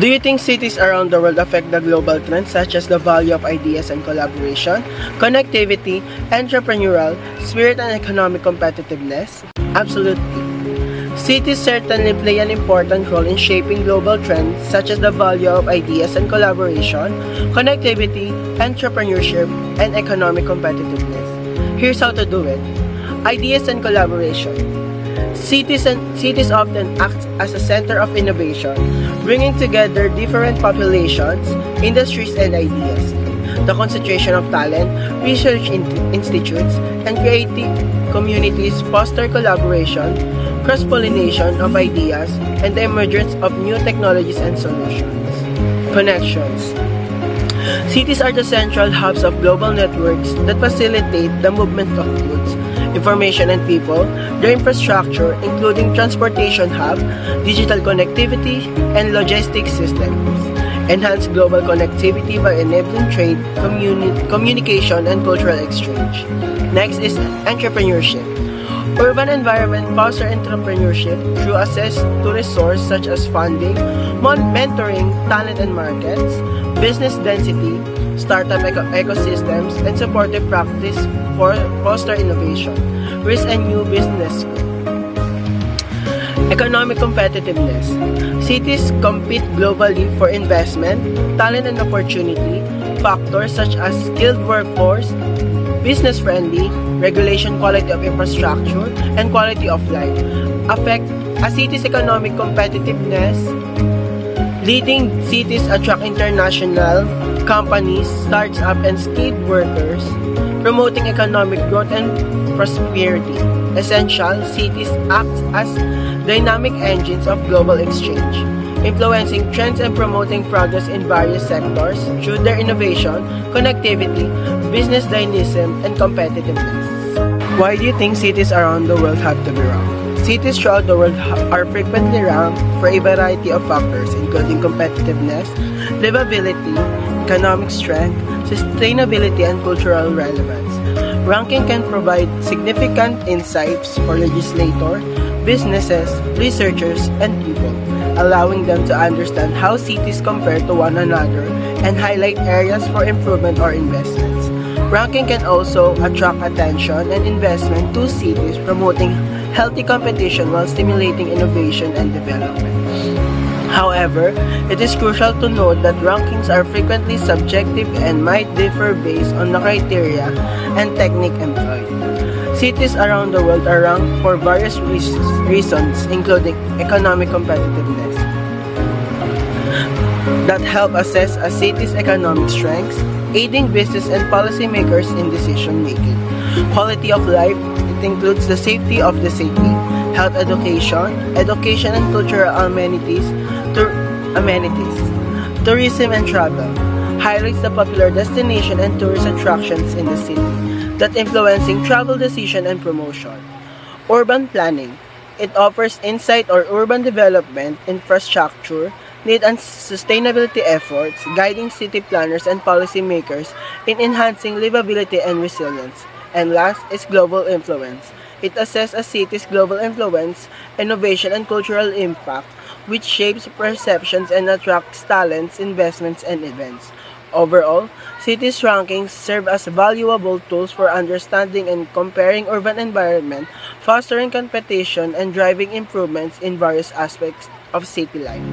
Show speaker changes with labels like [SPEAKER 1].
[SPEAKER 1] Do you think cities around the world affect the global trends such as the value of ideas and collaboration, connectivity, entrepreneurial, spirit and economic competitiveness? Absolutely. Cities certainly play an important role in shaping global trends such as the value of ideas and collaboration, connectivity, entrepreneurship, and economic competitiveness. Here's how to do it. Ideas and collaboration. Cities often act as a center of innovation, bringing together different populations, industries, and ideas. The concentration of talent, research institutes, and creative communities foster collaboration, cross-pollination of ideas, and the emergence of new technologies and solutions. Connections. Cities are the central hubs of global networks that facilitate the movement of goods, information, and people. Their infrastructure, including transportation hub, digital connectivity, and logistics systems, enhance global connectivity by enabling trade, communication, and cultural exchange. Next is entrepreneurship. Urban environment foster entrepreneurship through access to resources such as funding, mentoring, talent and markets, business density, startup ecosystems, and supportive practice for foster innovation, risk and new business. Economic competitiveness. Cities compete globally for investment, talent and opportunity. Factors such as skilled workforce, business-friendly, regulation, quality of infrastructure, and quality of life affect a city's economic competitiveness. Leading cities attract international companies, startups, and skilled workers, promoting economic growth and prosperity. Essential, cities act as dynamic engines of global exchange, influencing trends and promoting progress in various sectors through their innovation, connectivity, business dynamism, and competitiveness. Why do you think cities around the world have to be ranked? Cities throughout the world are frequently ranked for a variety of factors, including competitiveness, livability, economic strength, sustainability, and cultural relevance. Ranking can provide significant insights for legislators, businesses, researchers, and people, allowing them to understand how cities compare to one another and highlight areas for improvement or investments. Ranking can also attract attention and investment to cities, promoting healthy competition while stimulating innovation and development. However, it is crucial to note that rankings are frequently subjective and might differ based on the criteria and technique employed. Cities around the world are ranked for various reasons, including economic competitiveness, that help assess a city's economic strengths, aiding business and policymakers in decision-making. Quality of life, it includes the safety of the city, health education and cultural amenities, tourism and travel, highlights the popular destination and tourist attractions in the city, that influencing travel decision and promotion. Urban planning, it offers insight on urban development, infrastructure, need and sustainability efforts, guiding city planners and policymakers in enhancing livability and resilience. And last is global influence. It assesses a city's global influence, innovation, and cultural impact, which shapes perceptions and attracts talents, investments, and events. Overall, cities' rankings serve as valuable tools for understanding and comparing urban environment, fostering competition, and driving improvements in various aspects of city life.